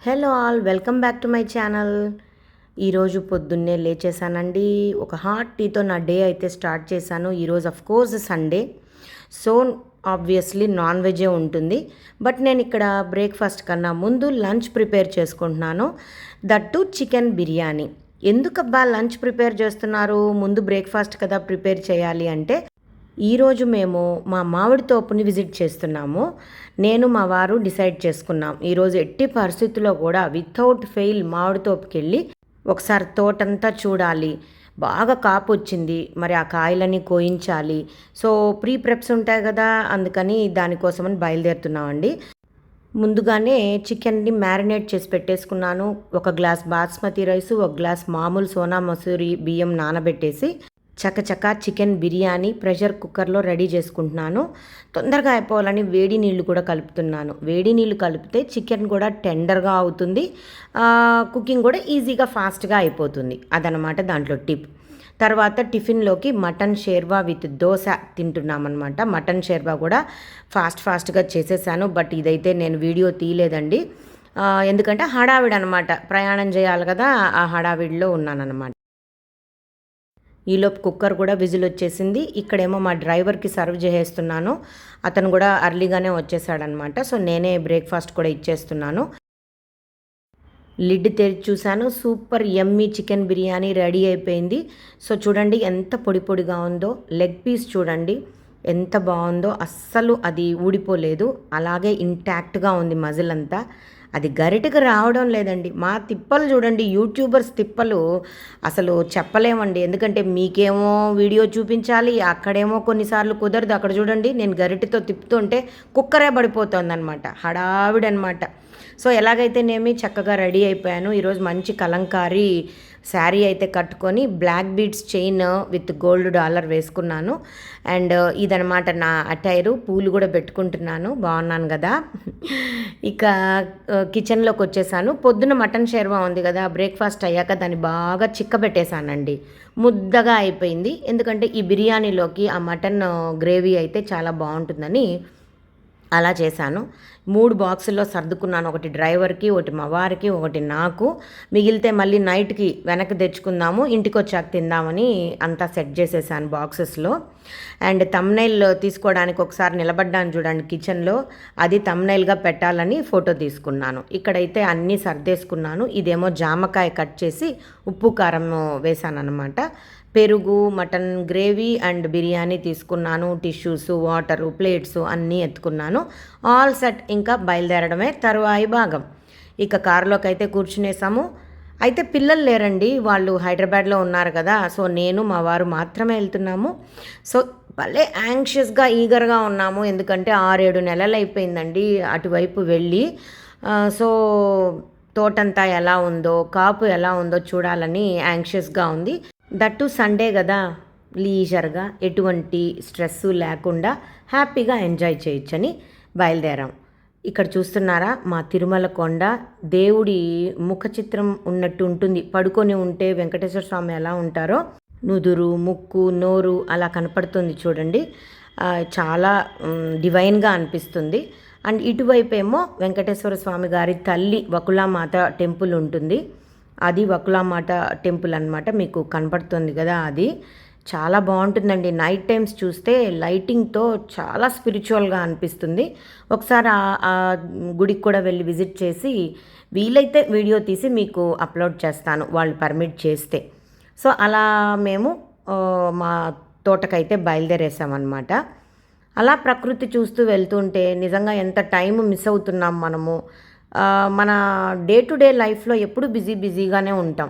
Hello all, welcome back to my channel. ఈరోజు పొద్దున్నే లేచేసానండి. ఒక హాట్ టీతో నా డే అయితే స్టార్ట్ చేశాను. ఈరోజు course Sunday, so obviously non వెజే ఉంటుంది. బట్ నేను ఇక్కడ బ్రేక్ఫాస్ట్ కన్నా ముందు లంచ్ ప్రిపేర్ చేసుకుంటున్నాను, దట్టు చికెన్ బిర్యానీ. ఎందుకబ్బా లంచ్ ప్రిపేర్ చేస్తున్నారు, ముందు బ్రేక్ఫాస్ట్ కదా ప్రిపేర్ చేయాలి అంటే, ఈరోజు మేము మా మామిడి తోపుని విజిట్ చేస్తున్నాము. నేను మా వారు డిసైడ్ చేసుకున్నాం, ఈరోజు ఎట్టి పరిస్థితుల్లో కూడా వితౌట్ ఫెయిల్ మామిడి తోపుకి వెళ్ళి ఒకసారి తోటంతా చూడాలి. బాగా కాపు వచ్చింది, మరి ఆ కాయలని కోయించాలి. సో ప్రీ ప్రెప్స్ ఉంటాయి కదా, అందుకని దానికోసమని బయలుదేరుతున్నామండి. ముందుగానే చికెన్ని మ్యారినేట్ చేసి పెట్టేసుకున్నాను. ఒక గ్లాస్ బాస్మతి రైసు, ఒక గ్లాస్ మామూలు సోనా మసూరి బియ్యం నానబెట్టేసి చకచకా చికెన్ బిర్యానీ ప్రెషర్ కుక్కర్లో రెడీ చేసుకుంటున్నాను. తొందరగా అయిపోవాలని వేడి నీళ్ళు కూడా కలుపుతున్నాను. వేడి నీళ్ళు కలిపితే చికెన్ కూడా టెండర్గా అవుతుంది, కుకింగ్ కూడా ఈజీగా ఫాస్ట్గా అయిపోతుంది. అదనమాట దాంట్లో టిప్. తర్వాత టిఫిన్లోకి మటన్ షేర్వా విత్ దోశ తింటున్నామన్నమాట. మటన్ షేర్వా కూడా ఫాస్ట్గా చేసేసాను, బట్ ఇదైతే నేను వీడియో తీయలేదండి. ఎందుకంటే హడావిడి అనమాట, ప్రయాణం చేయాలి కదా, ఆ హడావిడిలో ఉన్నానన్నమాట. ఈలోపు కుక్కర్ కూడా విజిల్ వచ్చేసింది. ఇక్కడేమో మా డ్రైవర్కి సర్వ్ చేసేస్తున్నాను. అతను కూడా అర్లీగానే వచ్చేసాడనమాట. సో నేనే బ్రేక్ఫాస్ట్ కూడా ఇచ్చేస్తున్నాను. లిడ్ తెరిచి చూశాను, సూపర్ యమ్మీ చికెన్ బిర్యానీ రెడీ అయిపోయింది. సో చూడండి ఎంత పొడి పొడిగా ఉందో, లెగ్ పీస్ చూడండి ఎంత బాగుందో, అస్సలు అది ఊడిపోలేదు, అలాగే ఇంటాక్ట్గా ఉంది మజిల్ అంతా. అది గరిటకు రావడం లేదండి. మా తిప్పలు చూడండి, యూట్యూబర్స్ తిప్పలు అసలు చెప్పలేమండి. ఎందుకంటే మీకేమో వీడియో చూపించాలి, అక్కడేమో కొన్నిసార్లు కుదరదు. అక్కడ చూడండి నేను గరిటెతో తిప్పుతుంటే కుక్కరే పడిపోతుందన్నమాట, హడావిడనమాట. సో ఎలాగైతేనేమి చక్కగా రెడీ అయిపోయాను. ఈరోజు మంచి కలంకారీ శారీ అయితే కట్టుకొని black beads chain with gold dollar వేసుకున్నాను. అండ్ ఇదనమాట నా అటైరు. పూలు కూడా పెట్టుకుంటున్నాను, బాగున్నాను కదా. ఇక కిచెన్లోకి వచ్చేసాను. పొద్దున మటన్ షేర్వా ఉంది కదా, బ్రేక్ఫాస్ట్ అయ్యాక దాన్ని బాగా చిక్కబెట్టేశానండి. ముద్దగా అయిపోయింది. ఎందుకంటే ఈ బిర్యానీలోకి ఆ మటన్ గ్రేవీ అయితే చాలా బాగుంటుందని అలా చేశాను. 3 బాక్సుల్లో సర్దుకున్నాను. ఒకటి డ్రైవర్కి, ఒకటి మా వారికి, ఒకటి నాకు. మిగిలితే మళ్ళీ నైట్కి వెనక్కి తెచ్చుకుందాము, ఇంటికి వచ్చాక తిందామని అంతా సెట్ చేసేసాను బాక్సెస్లో. అండ్ తమ్నైల్ తీసుకోవడానికి ఒకసారి నిలబడ్డాను చూడండి కిచెన్లో, అది తమ్నైల్గా పెట్టాలని ఫోటో తీసుకున్నాను. ఇక్కడైతే అన్నీ సర్దేసుకున్నాను. ఇదేమో జామకాయ కట్ చేసి ఉప్పు కారం వేసాను అనమాట. పెరుగు, మటన్ గ్రేవీ అండ్ బిర్యానీ తీసుకున్నాను. టిష్యూస్, వాటరు, ప్లేట్స్ అన్నీ ఎత్తుకున్నాను. All set. ఇంకా బయలుదేరడమే తరువాయి భాగం. ఇక కారులోకి అయితే కూర్చునేసాము. అయితే పిల్లలు లేరండి, వాళ్ళు హైదరాబాద్లో ఉన్నారు కదా. సో నేను మా వారు మాత్రమే వెళ్తున్నాము. సో భలే యాంగ్షియస్గా ఈగర్గా ఉన్నాము, ఎందుకంటే 6-7 నెలలు అయిపోయిందండి అటువైపు వెళ్ళి. సో తోటంతా ఎలా ఉందో, కాపు ఎలా ఉందో చూడాలని యాంగ్షియస్గా ఉంది. దట్టు సండే కదా, లీజర్గా ఎటువంటి స్ట్రెస్ లేకుండా హ్యాపీగా ఎంజాయ్ చేయొచ్చని బయలుదేరాం. ఇక్కడ చూస్తున్నారా మా తిరుమల కొండ, దేవుడి ముఖ చిత్రం ఉన్నట్టు ఉంటుంది. పడుకొని ఉంటే వెంకటేశ్వర స్వామి ఎలా ఉంటారో నుదురు, ముక్కు, నోరు అలా కనపడుతుంది చూడండి. చాలా డివైన్గా అనిపిస్తుంది. అండ్ ఇటువైపు ఏమో వెంకటేశ్వర స్వామి గారి తల్లి వకులామాత టెంపుల్ ఉంటుంది. అది వకులామాత టెంపుల్ అనమాట, మీకు కనపడుతుంది కదా. అది చాలా బాగుంటుందండి. నైట్ టైమ్స్ చూస్తే లైటింగ్తో చాలా స్పిరిచువల్గా అనిపిస్తుంది. ఒకసారి ఆ గుడికి కూడా వెళ్ళి విజిట్ చేసి వీలైతే వీడియో తీసి మీకు అప్లోడ్ చేస్తాను, వాళ్ళు పర్మిట్ చేస్తే. సో అలా మేము మా తోటకైతే బయలుదేరేసామన్నమాట. అలా ప్రకృతి చూస్తూ వెళ్తుంటే నిజంగా ఎంత టైం మిస్ అవుతున్నాం మనము. మన డే టు డే లైఫ్లో ఎప్పుడు బిజీగానే ఉంటాం.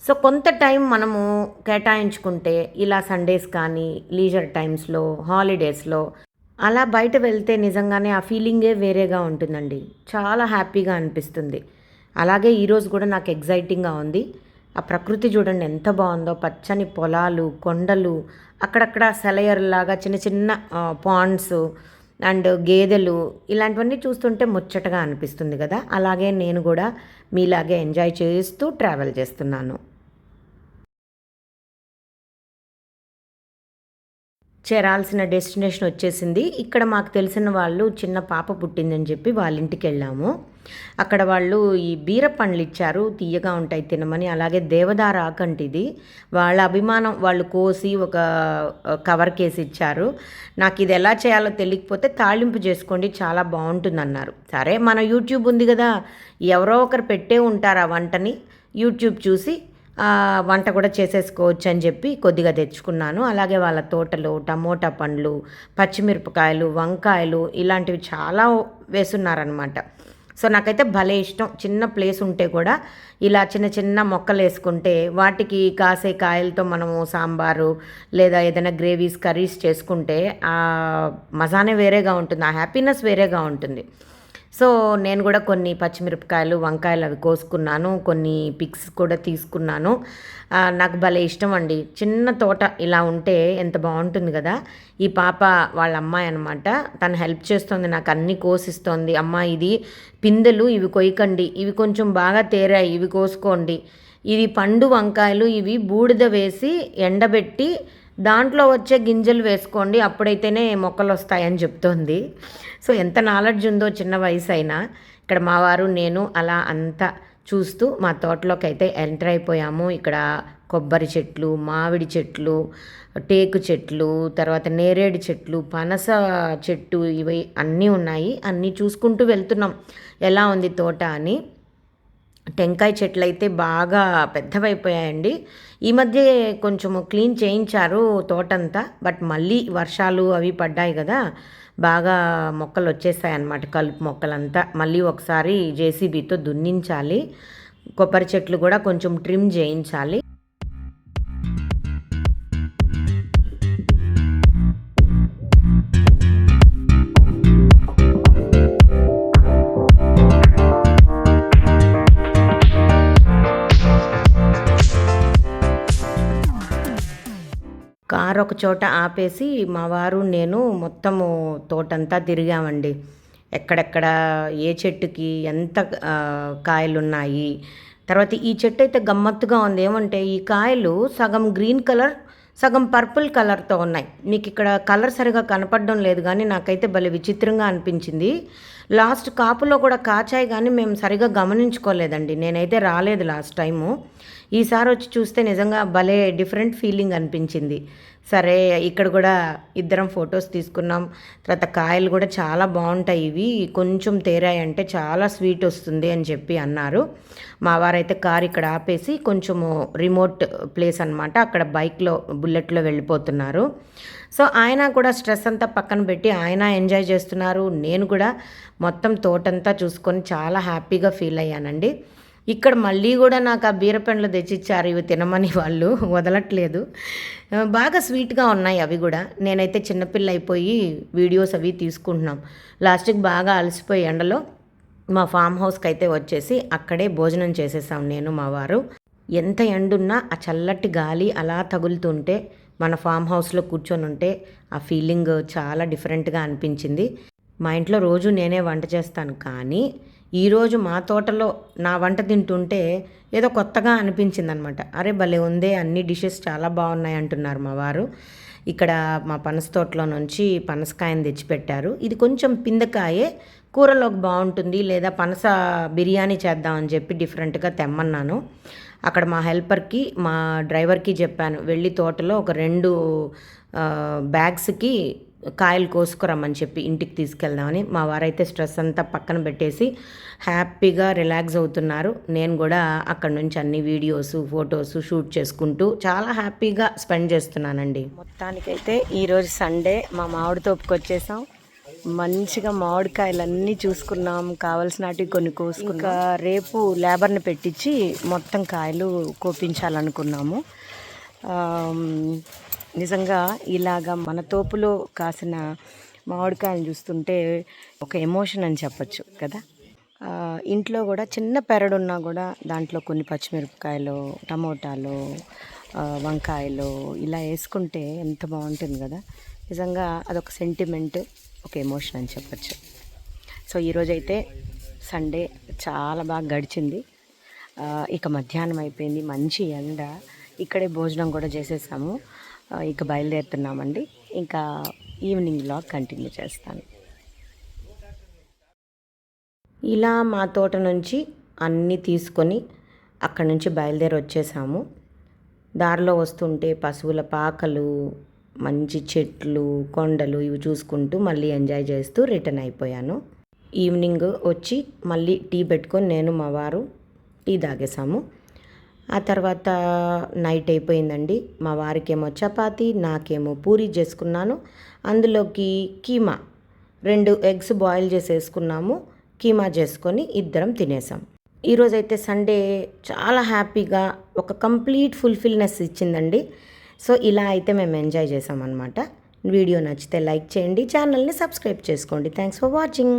సో కొంత టైం మనము కేటాయించుకుంటే ఇలా సండేస్ కానీ, లీజర్ టైమ్స్లో, హాలిడేస్లో అలా బయట వెళ్తే నిజంగానే ఆ ఫీలింగే వేరేగా ఉంటుందండి. చాలా హ్యాపీగా అనిపిస్తుంది. అలాగే ఈరోజు కూడా నాకు ఎగ్జైటింగ్గా ఉంది. ఆ ప్రకృతి చూడండి ఎంత బాగుందో, పచ్చని పొలాలు, కొండలు, అక్కడక్కడ సెలయర్లాగా చిన్న చిన్న పాండ్స్ అండ్ గేదెలు, ఇలాంటివన్నీ చూస్తుంటే ముచ్చటగా అనిపిస్తుంది కదా. అలాగే నేను కూడా మీలాగే ఎంజాయ్ చేస్తూ ట్రావెల్ చేస్తున్నాను. చేరాల్సిన డెస్టినేషన్ వచ్చేసింది. ఇక్కడ మాకు తెలిసిన వాళ్ళు చిన్న పాప పుట్టిందని చెప్పి వాళ్ళ ఇంటికి వెళ్ళాము. అక్కడ వాళ్ళు ఈ బీర పండ్లు ఇచ్చారు, తీయగా ఉంటాయి తినమని. అలాగే దేవదార ఆకంటి ఇది, వాళ్ళ అభిమానం, వాళ్ళు కోసి ఒక కవర్ కేసి ఇచ్చారు. నాకు ఇది ఎలా చేయాలో తెలియకపోతే తాళింపు చేసుకోండి చాలా బాగుంటుందన్నారు. సరే, మన యూట్యూబ్ ఉంది కదా, ఎవరో ఒకరు పెట్టే ఉంటారు ఆ వంటని, యూట్యూబ్ చూసి వంట కూడా చేసేసుకోవచ్చు అని చెప్పి కొద్దిగా తెచ్చుకున్నాను. అలాగే వాళ్ళ తోటలో టమోటా పండ్లు, పచ్చిమిరపకాయలు, వంకాయలు ఇలాంటివి చాలా వేసున్నారనమాట. సో నాకైతే భలే ఇష్టం. చిన్న ప్లేస్ ఉంటే కూడా ఇలా చిన్న చిన్న మొక్కలు వేసుకుంటే వాటికి కాసే కాయలతో మనము సాంబారు లేదా ఏదైనా గ్రేవీస్, కర్రీస్ చేసుకుంటే ఆ మజానే వేరేగా ఉంటుంది, ఆ హ్యాపీనెస్ వేరేగా ఉంటుంది. సో నేను కూడా కొన్ని పచ్చిమిరపకాయలు, వంకాయలు అవి కోసుకున్నాను, కొన్ని పిక్స్ కూడా తీసుకున్నాను. నాకు భలే ఇష్టం అండి. చిన్న తోట ఇలా ఉంటే ఎంత బాగుంటుంది కదా. ఈ పాప వాళ్ళ అమ్మాయి అనమాట, తను హెల్ప్ చేస్తుంది, నాకు అన్నీ కోసిస్తోంది. అమ్మ ఇది పిందెలు, ఇవి కొయ్యకండి, ఇవి కొంచెం బాగా తేరాయి, ఇవి కోసుకోండి, ఇది పండు వంకాయలు, ఇవి బూడిద వేసి ఎండబెట్టి దాంట్లో వచ్చే గింజలు వేసుకోండి, అప్పుడైతేనే మొక్కలు వస్తాయని చెప్తోంది. సో ఎంత నాలెడ్జ్ ఉందో చిన్న వయసు అయినా. ఇక్కడ మా వారు నేను అలా అంతా చూస్తూ మా తోటలోకి అయితే ఎంటర్ అయిపోయాము. ఇక్కడ కొబ్బరి చెట్లు, మామిడి చెట్లు, టేకు చెట్లు, తర్వాత నేరేడు చెట్లు, పనస చెట్టు, ఇవి అన్నీ ఉన్నాయి. అన్నీ చూసుకుంటూ వెళ్తున్నాం ఎలా ఉంది తోట అని. టెంకాయ చెట్లు అయితే బాగా పెద్దవైపోయాయండి. ఈ మధ్య కొంచెము క్లీన్ చేయించారు తోటంతా, బట్ మళ్ళీ వర్షాలు అవి పడ్డాయి కదా, బాగా మొక్కలు వచ్చేసాయి అన్నమాట. కలుపు మొక్కలంతా మళ్ళీ ఒకసారి జేసీబీతో దున్నించాలి. కొబ్బరి చెట్లు కూడా కొంచెం ట్రిమ్ చేయించాలి. కారు ఒక చోట ఆపేసి మా వారు నేను మొత్తము తోటంతా తిరిగామండి. ఎక్కడెక్కడ ఏ చెట్టుకి ఎంత కాయలు ఉన్నాయి. తర్వాత ఈ చెట్టు అయితే గమ్మత్తుగా ఉంది. ఏమంటే ఈ కాయలు సగం గ్రీన్ కలర్, సగం పర్పుల్ కలర్తో ఉన్నాయి. మీకు ఇక్కడ కలర్ సరిగా కనపడడం లేదు, కానీ నాకైతే భలే విచిత్రంగా అనిపించింది. లాస్ట్ కాపులో కూడా కాచాయి, కానీ మేము సరిగా గమనించుకోలేదండి. నేనైతే రాలేదు లాస్ట్ టైము. ఈసారి వచ్చి చూస్తే నిజంగా భలే డిఫరెంట్ ఫీలింగ్ అనిపించింది. సరే, ఇక్కడ కూడా ఇద్దరం ఫొటోస్ తీసుకున్నాం. తర్వాత కాయలు కూడా చాలా బాగుంటాయి, ఇవి కొంచెం తేరాయంటే చాలా స్వీట్ వస్తుంది అని చెప్పి అన్నారు. మా వారైతే కారు ఇక్కడ ఆపేసి, కొంచెము రిమోట్ ప్లేస్ అనమాట, అక్కడ బైక్లో బుల్లెట్లో వెళ్ళిపోతున్నారు. సో ఆయన కూడా స్ట్రెస్ అంతా పక్కన పెట్టి ఆయన ఎంజాయ్ చేస్తున్నారు. నేను కూడా మొత్తం తోటంతా చూసుకొని చాలా హ్యాపీగా ఫీల్ అయ్యానండి. ఇక్కడ మళ్ళీ కూడా నాకు ఆ బీరపండ్లు తెచ్చిచ్చారు, ఇవి తినమని వాళ్ళు వదలట్లేదు. బాగా స్వీట్గా ఉన్నాయి అవి కూడా. నేనైతే చిన్నపిల్ల అయిపోయి వీడియోస్ అవి తీసుకుంటున్నాం. లాస్ట్కి బాగా అలసిపోయి ఎండలో మా ఫామ్ హౌస్కి అయితే వచ్చేసి అక్కడే భోజనం చేసేసాం నేను మా వారు. ఎంత ఎండున్నా ఆ చల్లటి గాలి అలా తగులుతుంటే మన ఫామ్ హౌస్లో కూర్చొని ఉంటే ఆ ఫీలింగ్ చాలా డిఫరెంట్గా అనిపించింది. మా ఇంట్లో రోజు నేనే వంట చేస్తాను, కానీ ఈరోజు మా తోటలో నా వంట తింటుంటే ఏదో కొత్తగా అనిపించింది అనమాట. అరే భలే ఉందే, అన్ని డిషెస్ చాలా బాగున్నాయి అంటున్నారు మా వారు. ఇక్కడ మా పనస తోటలో నుంచి పనసకాయని తెచ్చిపెట్టారు. ఇది కొంచెం పిందకాయే, కూరలోకి బాగుంటుంది, లేదా పనస బిర్యానీ చేద్దామని చెప్పి డిఫరెంట్గా తెమ్మన్నాను. అక్కడ మా హెల్పర్కి, మా డ్రైవర్కి చెప్పాను, వెళ్ళి తోటలో ఒక 2 బ్యాగ్స్కి కాయలు కోసుకురమ్మని చెప్పి ఇంటికి తీసుకెళ్దామని. మా వారైతే స్ట్రెస్ అంతా పక్కన పెట్టేసి హ్యాపీగా రిలాక్స్ అవుతున్నారు. నేను కూడా అక్కడ నుంచి అన్ని వీడియోస్, ఫొటోస్ షూట్ చేసుకుంటూ చాలా హ్యాపీగా స్పెండ్ చేస్తున్నానండి. మొత్తానికైతే ఈరోజు సండే మా మామిడి తోపుకి వచ్చేసాం. మంచిగా మామిడికాయలన్నీ చూసుకున్నాం, కావాల్సినవి కొన్ని కోసుకున్నాం. ఇంకా రేపు లేబర్ని పెట్టించి మొత్తం కాయలు కోపించాలనుకున్నాము. నిజంగా ఇలాగా మన తోపులో కాసిన మామిడికాయలు చూస్తుంటే ఒక ఎమోషన్ అని చెప్పచ్చు కదా. ఇంట్లో కూడా చిన్న పెరడున్నా కూడా దాంట్లో కొన్ని పచ్చిమిరపకాయలు, టమోటాలు, వంకాయలు ఇలా వేసుకుంటే ఎంత బాగుంటుంది కదా. నిజంగా అదొక సెంటిమెంట్, ఒక ఎమోషన్ అని చెప్పచ్చు. సో ఈరోజైతే సండే చాలా బాగా గడిచింది. ఇక మధ్యాహ్నం అయిపోయింది, మంచి ఎండ. ఇక్కడే భోజనం కూడా చేసేసాము. ఇక బయలుదేరుతున్నామండి. ఇంకా ఈవినింగ్ వ్లాగ్ కంటిన్యూ చేస్తాను. ఇలా మా తోట నుంచి అన్నీ తీసుకొని అక్కడి నుంచి బయలుదేరి వచ్చేసాము. దారిలో వస్తుంటే పశువుల పాకలు, మంచి చెట్లు, కొండలు ఇవి చూసుకుంటూ మళ్ళీ ఎంజాయ్ చేస్తూ రిటర్న్ అయిపోయాను. ఈవినింగ్ వచ్చి మళ్ళీ టీ పెట్టుకొని నేను మా వారు టీ తాగేసాము. ఆ తర్వాత నైట్ అయిపోయిందండి. మా వారికేమో చపాతీ, నాకేమో పూరీ చేసుకున్నాను. అందులోకి కీమా 2 ఎగ్స్ బాయిల్ చేసేసుకున్నాము. కీమా చేసుకొని ఇద్దరం తినేసాం. ఈరోజైతే సండే చాలా హ్యాపీగా ఒక కంప్లీట్ ఫుల్ఫిల్నెస్ ఇచ్చిందండి. సో ఇలా అయితే మేము ఎంజాయ్ చేసామన్నమాట. వీడియో నచ్చితే లైక్ చేయండి, ఛానల్ని సబ్స్క్రైబ్ చేసుకోండి. Thanks for watching.